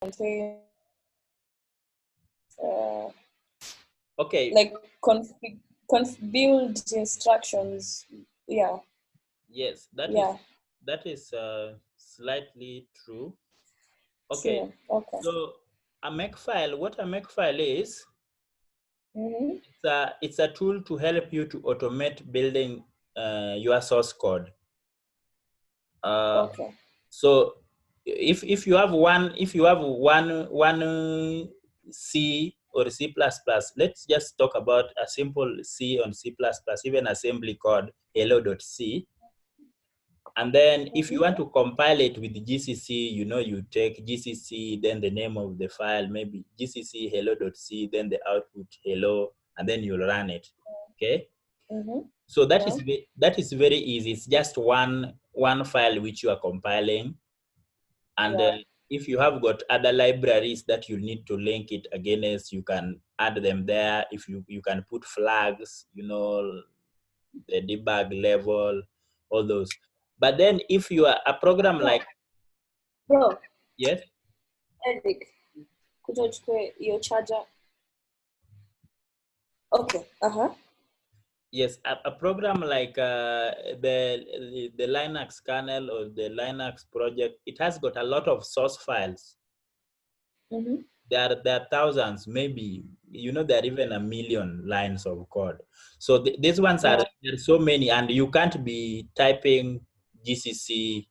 contain okay. like build instructions. Yeah. Yes, that is slightly true. Okay. True. Okay. So a makefile, what a makefile is, it's a tool to help you to automate building your source code. Okay. So if you have one C or C++, let's just talk about a simple C on C++, even assembly code hello.c. And then if you want to compile it with GCC, you take GCC, then the name of the file, maybe GCC hello.c, then the output hello, and then you'll run it. Okay. So that is very easy. It's just one file which you are compiling. And if you have got other libraries that you need to link it against, you can add them there. If you can put flags, the debug level, all those. But then if you are a program like... Bro. Yes? Eric, could you create your charger? Okay. Yes, a program like the Linux kernel or the Linux project, it has got a lot of source files. There are thousands, maybe, there are even 1 million lines of code. So these ones there are so many, and you can't be typing GCC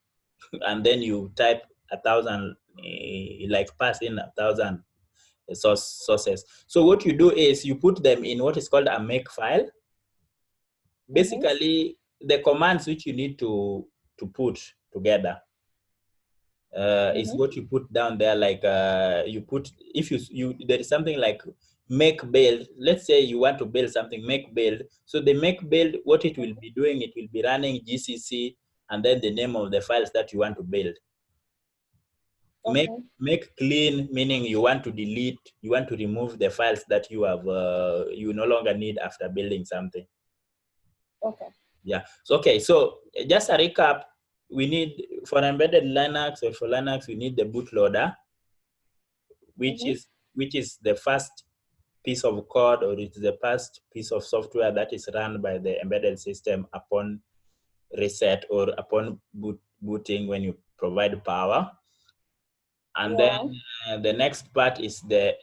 and then you type 1,000, like pass in 1,000 sources. So what you do is you put them in what is called a makefile. Basically, the commands which you need to put together is what you put down there. Like you put, if you there is something like make build. Let's say you want to build something, make build. So the make build, what it will be doing, it will be running GCC and then the name of the files that you want to build. Make clean, meaning you want to delete, you want to remove the files that you have you no longer need after building something. Okay. Yeah. So okay. So just a recap: we need, for embedded Linux or for Linux, we need the bootloader, which is the first piece of code, or it's the first piece of software that is run by the embedded system upon reset or upon booting when you provide power. And then the next part is the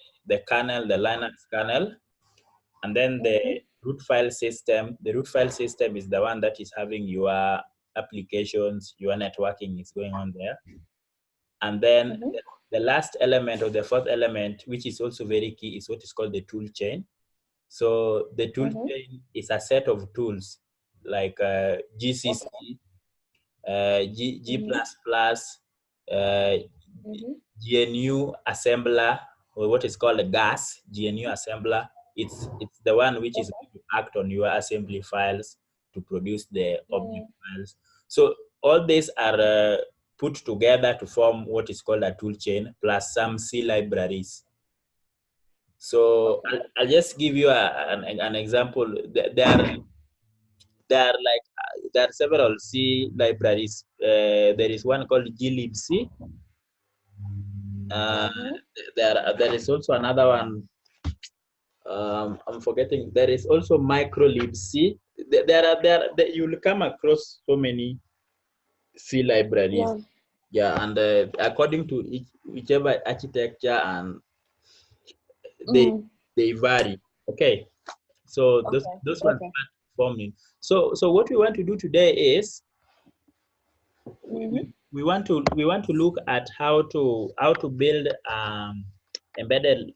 kernel, the Linux kernel. And then the root file system. The root file system is the one that is having your applications, your networking is going on there. And then the last element, or the fourth element, which is also very key, is what is called the tool chain. So the tool chain is a set of tools like GCC, G++, GNU assembler, or what is called a GAS, GNU assembler. It's the one which is going to act on your assembly files to produce the object files. So all these are put together to form what is called a tool chain, plus some C libraries. So I'll just give you an example. There are several C libraries. There is one called glibc. There is also another one. I'm forgetting. There is also microlibc. You'll come across so many C libraries. Yeah, and according to whichever architecture, and they vary. Okay, so those ones are forming. So what we want to do today is we want to look at how to build embedded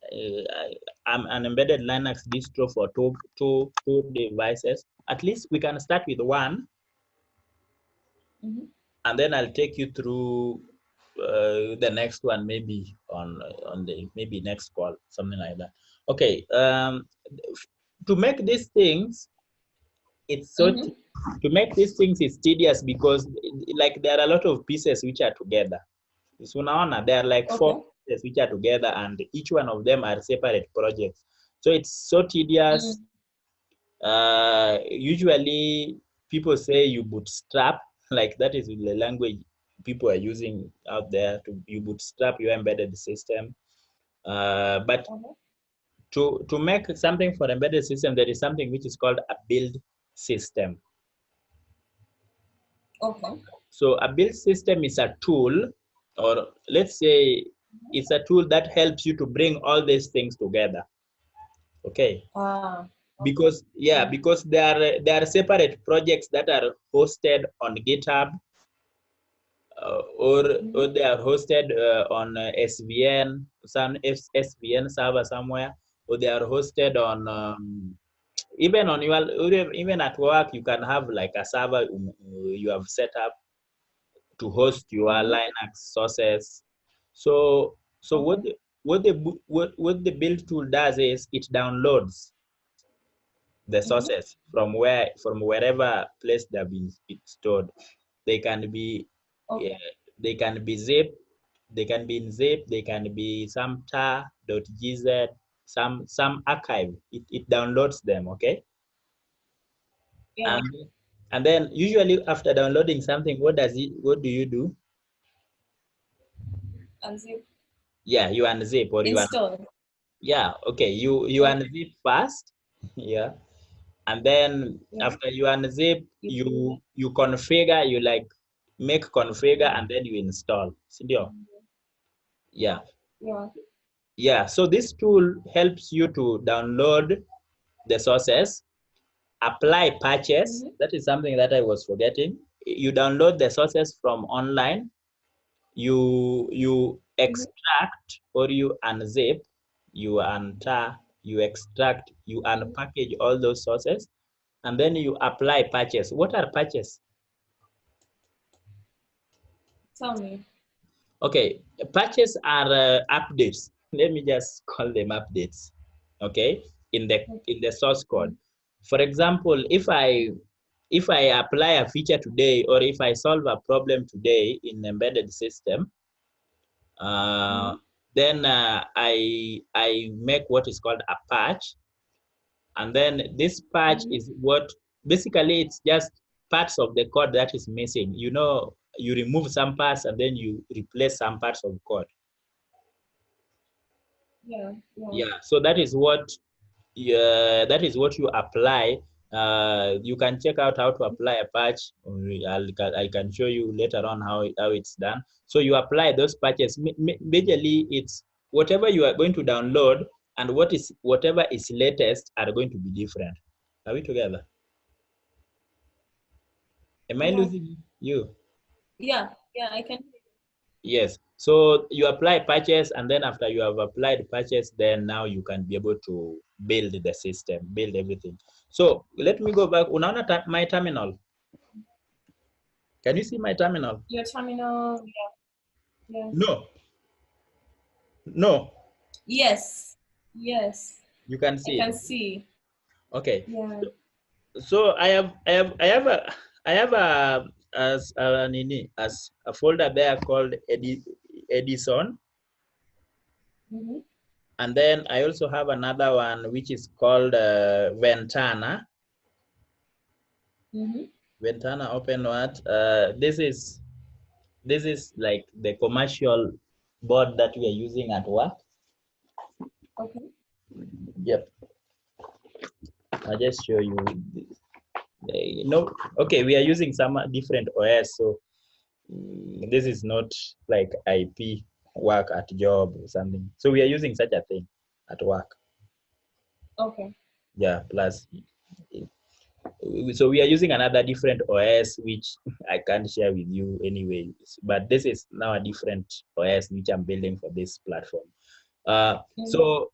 an embedded Linux distro for two devices. At least we can start with one, and then I'll take you through the next one, maybe on the maybe next call, something like that. Okay. To make these things, it's so to make these things is tedious because like there are a lot of pieces which are together. So now there are like 4 pieces which are together, and each one of them are separate projects. So it's so tedious. Usually people say you bootstrap, like that is the language people are using out there to you bootstrap your embedded system. But to make something for embedded system, there is something which is called a build system. Okay. So a build system is a tool, or let's say it's a tool that helps you to bring all these things together. Okay. Okay. Because because there are separate projects that are hosted on GitHub, or they are hosted on SVN, some SVN server somewhere, or they are hosted on even on your, even at work you can have like a server you have set up to host your Linux sources. So what the build tool does is it downloads the sources from wherever place they have been stored. They can be they can be zip, they can be in zip, they can be some tar.gz, some archive. It downloads them, okay? Yeah. And then usually after downloading something, what do you do? Unzip. Yeah, you unzip or Install. yeah, okay. You unzip first. Yeah. And then after you unzip, you configure, you like make configure, and then you install. Yeah. Yeah. So this tool helps you to download the sources, apply patches. That is something that I was forgetting. You download the sources from online, you extract or you unzip, you untar, you extract, you unpackage all those sources, and then you apply patches. What are patches? Tell me. Okay, patches are updates. Let me just call them updates. Okay, in the source code. For example, if I apply a feature today, or if I solve a problem today in embedded system, then I make what is called a patch, and then this patch is what basically it's just parts of the code that is missing. You know, you remove some parts and then you replace some parts of code. Yeah. So that is what you apply. You can check out how to apply a patch, or I can show you later on how it's done. So you apply those patches. Majorly, it's whatever you are going to download and whatever is latest are going to be different. Are we together? Am I losing you? Yeah, I can. Yes. So you apply patches, and then after you have applied patches, then now you can be able to build the system, build everything. So let me go back. Unaona my terminal? Can you see my terminal? Your terminal, yeah. No. No. Yes. You can see I it. can see. Okay. Yeah. So I have a folder there called Edison. And then I also have another one which is called Ventana. Ventana open what? This is like the commercial board that we are using at work. Okay. Yep. I'll just show you. Okay, we are using some different OS, so this is not like IP work at job or something. So we are using such a thing at work. Okay. Yeah, plus so we are using another different OS which I can't share with you anyway, but this is now a different OS which I'm building for this platform. So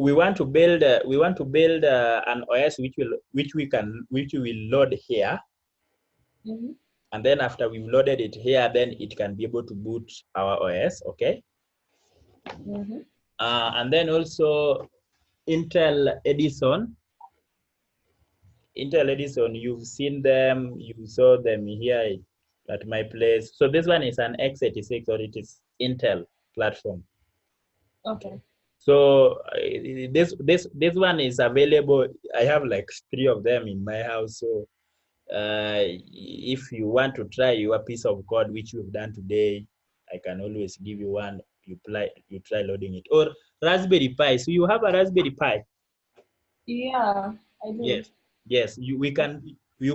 we want to build an OS which we will load here, and then after we've loaded it here, then it can be able to boot our OS. Okay. And then also Intel Edison. You've seen them, you saw them here at my place. So this one is an x86, or it is Intel platform. Okay. So this one is available. I have like 3 of them in my house. So if you want to try your piece of code, which we've done today, I can always give you one. You try loading it. Or Raspberry Pi. So you have a Raspberry Pi. Yeah, I do. Yes. Yes. You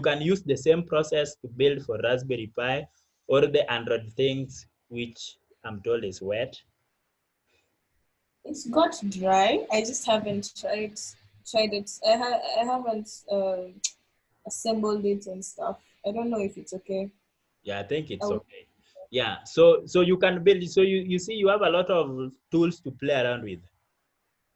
can use the same process to build for Raspberry Pi or the Android things, which I'm told is wet. It's got dry. I just haven't tried it. I haven't assembled it and stuff. I don't know if it's okay. Yeah, I think it's okay. Yeah. So you can build. So you see, you have a lot of tools to play around with.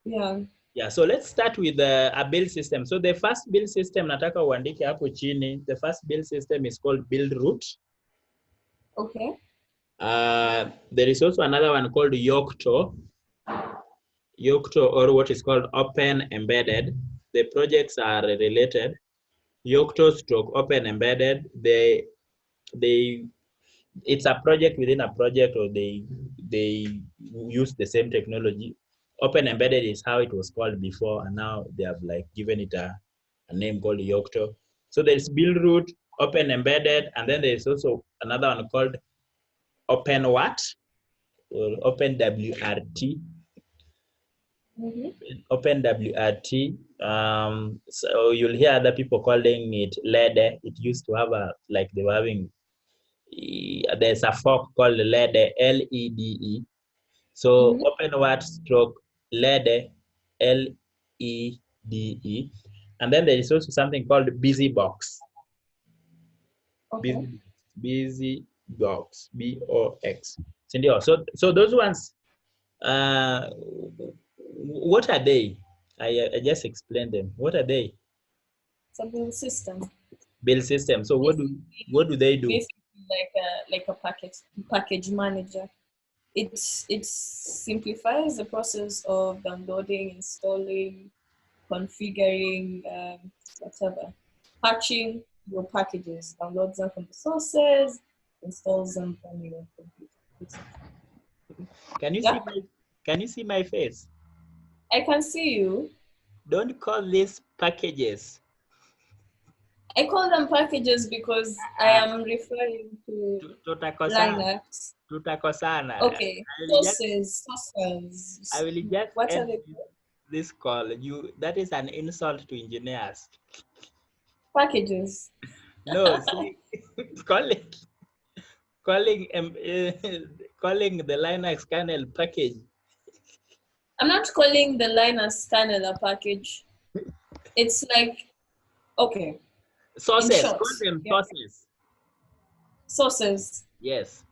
Yeah. Yeah, so let's start with a build system. So the first build system nataka uandike hapo chini. The first build system is called Buildroot. Okay. There is also another one called Yocto. Yocto, or what is called Open Embedded. The projects are related. Yocto stroke Open Embedded. They it's a project within a project, or they use the same technology. Open Embedded is how it was called before, and now they have like given it a name called Yocto. So there's Buildroot, Open Embedded, and then there's also another one called Open what? Or Open WRT. Mm-hmm. Open WRT. So you'll hear other people calling it LEDE. It used to have a, like they were having, there's a fork called LEDE, LEDE. So Mm-hmm. open what stroke LEDE, LEDE. And then there is also something called BusyBox. Okay. BusyBox, BOX. So those ones, uh, what are they? I just explained them. What are they? Something system. Build system. So what do they do? Basically like a package manager. It simplifies the process of downloading, installing, configuring, whatever, patching your packages, downloads them from the sources, installs them on your computer. Can you see Yeah, my can you see my face? I can see you. Don't call these packages. I call them packages because I Uh, am referring to tutakosana. Linux. Tutakosana. Okay, I sources. will just What are end they? this call. That is an insult to engineers. Packages. No, see, calling calling calling the Linux kernel package. I'm not calling the Linux kernel a package. It's like, okay, in Sources, short, call them yeah, sources. sources. Yes.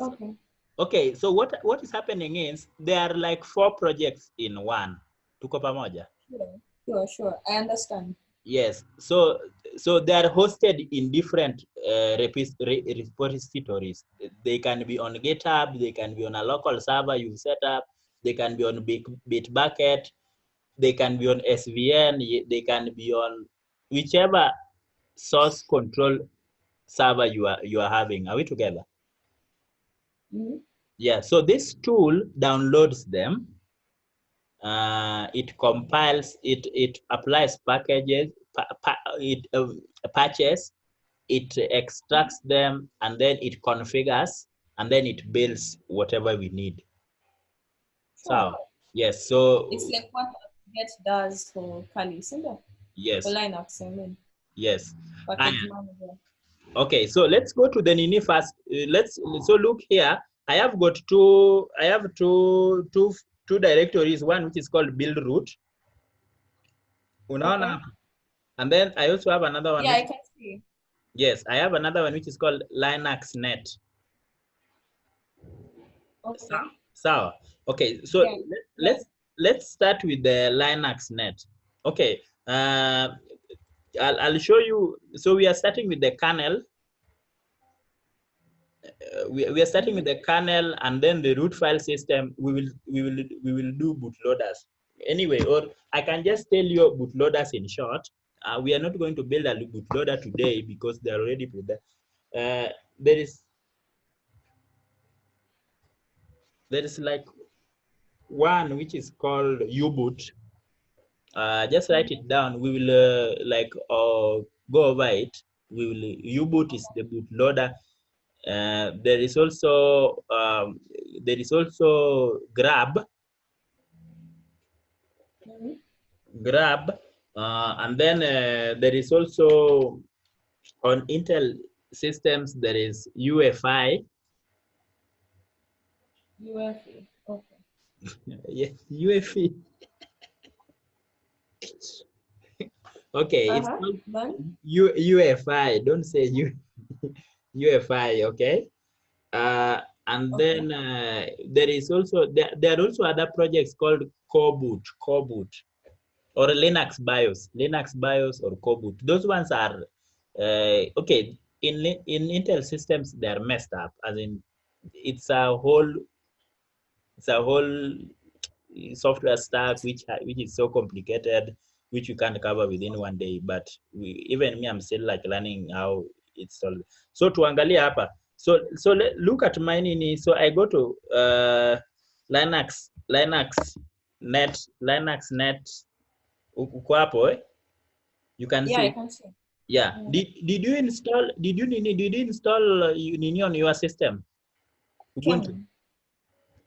Okay. Okay, so what is happening is there are like 4 projects in one. Tuko pamoja? Sure. I understand. Yes. So they are hosted in different repositories. They can be on GitHub. They can be on a local server you set up. They can be on Bitbucket. They can be on SVN. They can be on whichever source control server you are having. Are we together? Mm-hmm. Yeah. So this tool downloads them. It compiles. It applies packages. Patches. It extracts them, and then it configures, and then it builds whatever we need. Sure. So yes. It's So like what Get does for Kali, isn't it? For yes. Linux, I mean, Yes. package manager. Okay, so let's go to the Nini first. So look here. I have got two. I have two directories. One which is called Buildroot. Okay. Unaona? And then I also have another one. Yeah, I can see. Yes, I have another one which is called Linux Net. Okay. So okay. So Yeah. Yeah. let's start with the Linux Net. Okay. I'll show you. So we are starting with the kernel. We are starting with Mm-hmm. the kernel, and then the root file system. We will do bootloaders anyway, or I can just tell you bootloaders in short. We are not going to build a bootloader today because they are already prepared. There is like one which is called U-boot. Just write it down. We will go over it. We will U-boot is the bootloader. There is also grab, and then there is also on Intel systems there is UFI. UFA. Okay. Yes, UFI. Okay, it's called Then? UFI. Don't say UFI. Okay. And Okay. then there is also there are also other projects called Coreboot, or Linux BIOS or Coreboot. Those ones are okay. In Intel systems, they are messed up. As in, it's a whole software stack which is so complicated, which you can't cover within one day. But even me, I'm still like learning how it's all. So tuangalia hapa. So look at mine in. So I go to Linux net uko hapo, eh? You can Yeah, I see. can see. Yeah. Did you install Nini on your system? Ubuntu. Kernel.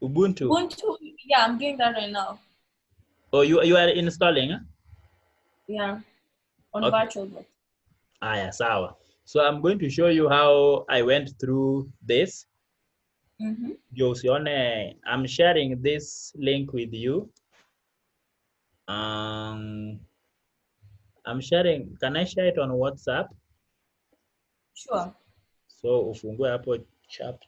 Ubuntu. Ubuntu. Yeah, I'm doing that right now. Oh, you are installing? Huh? Yeah, on Okay. VirtualBox. Aya, sawa. So I'm going to show you how I went through this. I'm sharing this link with you. I'm sharing. Can I share it on WhatsApp? Sure. So ufungue hapo chap.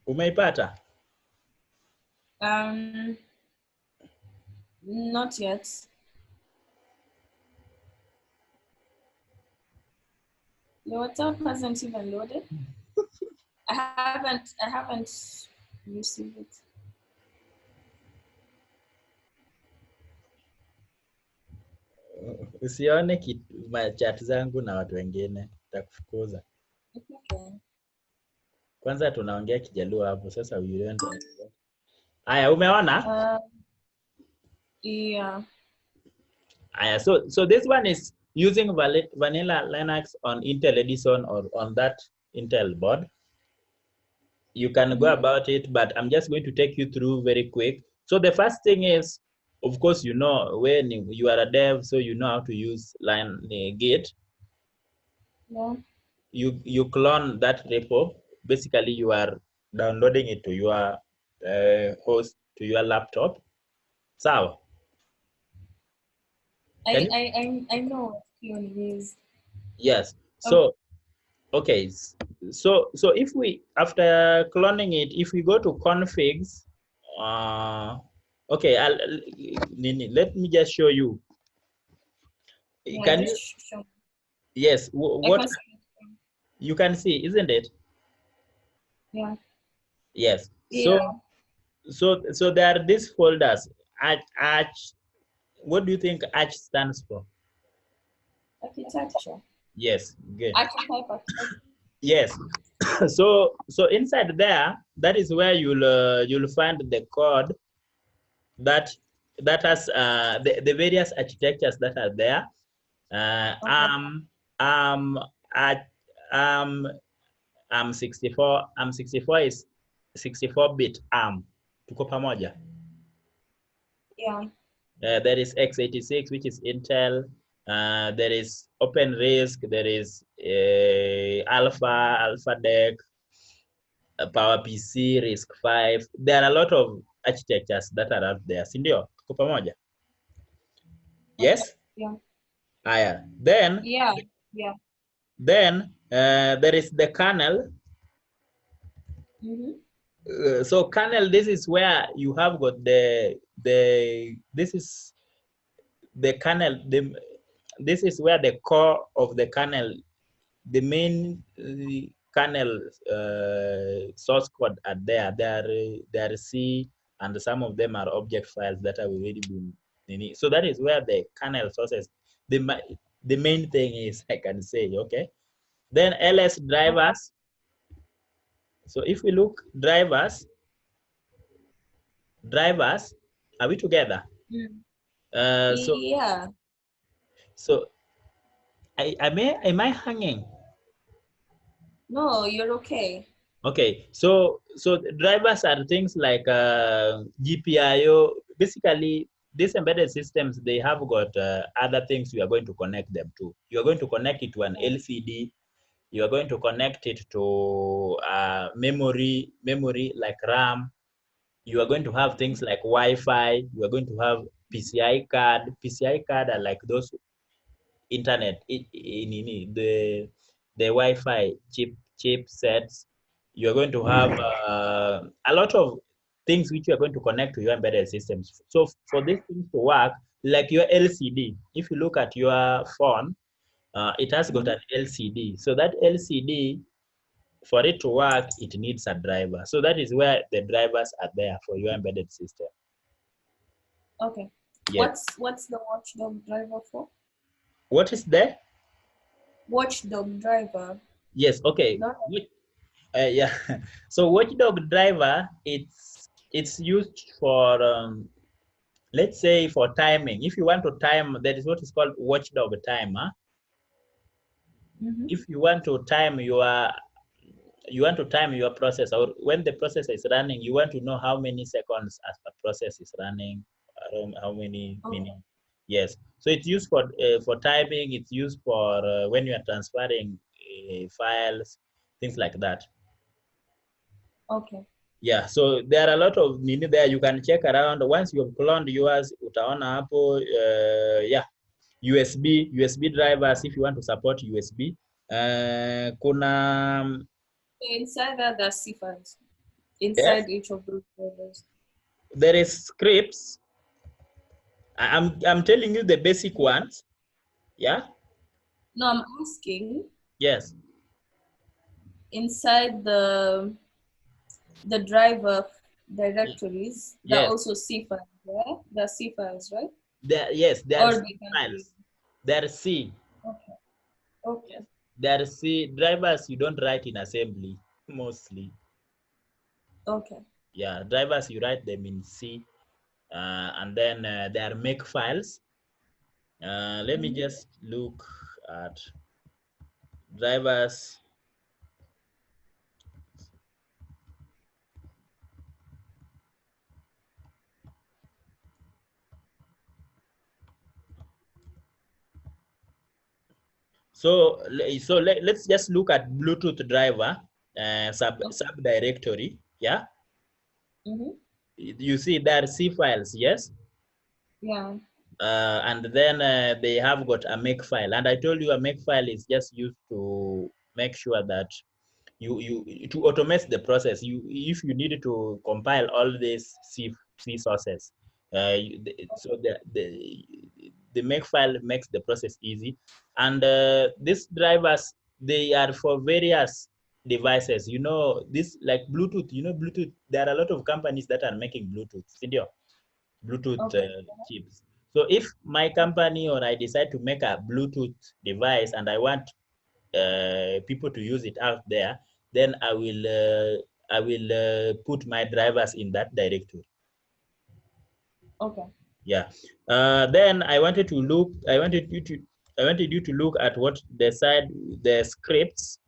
Umeipata? Not yet. The WhatsApp hasn't even loaded. I haven't received it. Usione chat zangu na watu wengine, takufukuza. Okay. Kwanza tunaongea Kijaluo hapo, sasa uiende. Aya, umeona? Yeah. So this one is using vanilla Linux on Intel Edison or on that Intel board. You can go about it, but I'm just going to take you through very quick. So the first thing is, of course, you know, when you are a dev, so you know how to use Git. Yeah. You clone that repo. Basically, you are downloading it to your host, to your laptop. So, I know what cloning is. yes. So, okay. So if we, after cloning it, if we go to configs, okay, let me just show you. Yeah, Can you? show. Yes. What you can see, isn't it? Yeah. Yes. Yeah. So there are these folders. Arch. What do you think Arch stands for? Architecture. Yes. Good. Archetype. Yes. So inside there, that is where you'll find the code that has the various architectures that are there. I'm 64. 64 is 64-bit ARM. Tuko pamoja. Yeah. There is x86, which is Intel. There is OpenRISC. There is Alpha Deck, PowerPC, RISC-V. There are a lot of architectures that are out there. Sindio? Tuko pamoja? Yes? Yeah. Then, yeah. Then there is the kernel. So kernel, this is where you have got this is the kernel. This is where the core of the kernel, the main kernel source code are there. They are C, and some of them are object files that have already been. So that is where the kernel sources. The main thing is, I can say, okay. Then ls drivers. So if we look drivers, drivers. Are we together? Mm. Uh, so Yeah. so am I hanging? No, you're okay. Okay, so the drivers are things like GPIO. Basically, these embedded systems, they have got other things you are going to connect them to. You are going to connect it to an LCD. You are going to connect it to memory like RAM. You are going to have things like Wi-Fi. You are going to have PCI card. PCI card are like those internet the Wi-Fi chipsets. You're going to have a lot of things which you are going to connect to your embedded systems. So for these things to work, like your LCD, if you look at your phone, it has got an LCD. So that LCD, for it to work, it needs a driver. So that is where the drivers are there for your embedded system. Okay. Yes. What's the watchdog driver for? What is there? Watchdog driver. Yes. Okay. No. Yeah. So watchdog driver, it's used for let's say for timing. If you want to time, that is what is called watchdog timer. Mm-hmm. If you want to time your process, or when the process is running, you want to know how many seconds as the process is running, how many minutes. Yes. So it's used for timing. It's used for when you are transferring files, things like that. Okay. Yeah, so there are a lot of nini there. You can check around. Once you've cloned yours, utaona hapo, yeah, USB drivers if you want to support USB. Kuna Inside that, there's cipher. yes, Inside each of those drivers. there is scripts. I'm telling you the basic ones. Yeah. No, I'm asking Yes. inside the driver directories, there are Yes. also C files, yeah? There are C files, right? There are Or C they can be. files. There are C. Okay. Okay. There are C drivers you don't write in assembly mostly. Okay. Yeah, drivers you write them in C. And then there are make files. Let me just look at drivers. Let's just look at Bluetooth driver subdirectory. Yeah, Mm-hmm. you see there are C files. Yes. Yeah. And then they have got a make file, and I told you a make file is just used to make sure that you to automate the process. If you need to compile all these C sources, so the make file makes the process easy. And these drivers, they are for various devices. You know, this like Bluetooth. You know, Bluetooth. There are a lot of companies that are making Bluetooth. Sindio? Bluetooth Okay. chips. So if my company or I decide to make a Bluetooth device and I want people to use it out there, then I will put my drivers in that directory. Okay. Yeah. Then I wanted to look. I wanted you to look at what the scripts.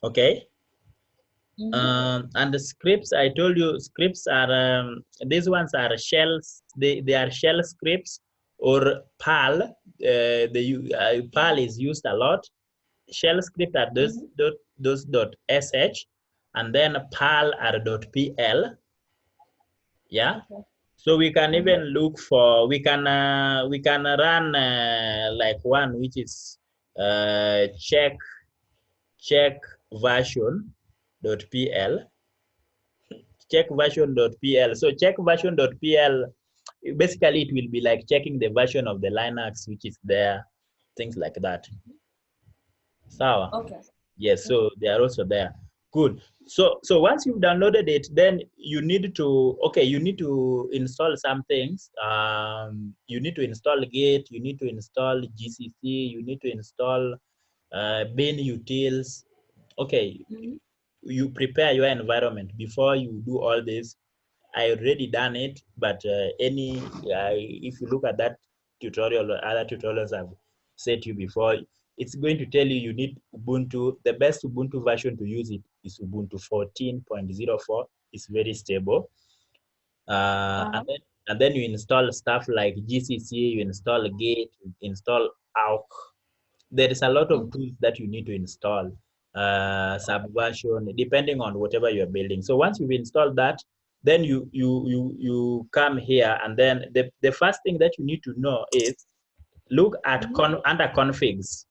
Okay. Mm-hmm. And the scripts, I told you, scripts are these ones are shells. They are shell scripts or PAL. PAL is used a lot. Shell script are those dot sh, and then PAL are dot pl. Yeah. Okay. So we can even look for we can run like one which is check version dot pl. Check version.pl. So check version.pl, basically it will be like checking the version of the Linux which is there, things like that. Sawa. Okay. Yes, so they are also there. Good. So once you've downloaded it, then you need to install some things. You need to install Git, you need to install GCC, you need to install bin utils. Okay, Mm-hmm. you prepare your environment before you do all this. I already done it, but if you look at that tutorial or other tutorials I've said to you before, it's going to tell you need Ubuntu. The best Ubuntu version to use it is Ubuntu 14.04. It's very stable. And then you install stuff like GCC, you install Git, you install AUK. There is a lot of tools that you need to install, Subversion, depending on whatever you're building. So once you've installed that, then you come here, and then the first thing that you need to know is look at under configs.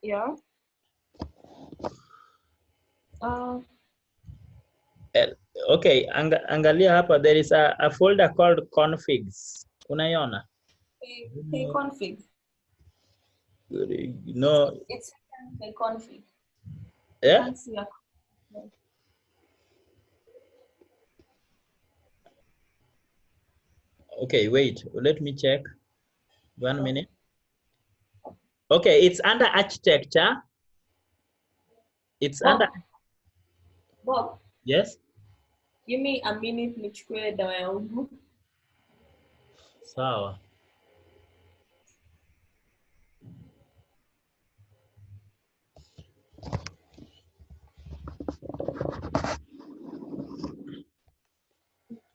Yeah. Okay, angalia hapa, there is a folder called configs. Unaiona? Hey, config. No. It's a config. Yeah? I can't see a config. Okay, wait, let me check. 1 minute. Okay, it's under architecture. It's under. Bob. Yes? Give me a minute, nichukue dawa ya ugu. Sawa.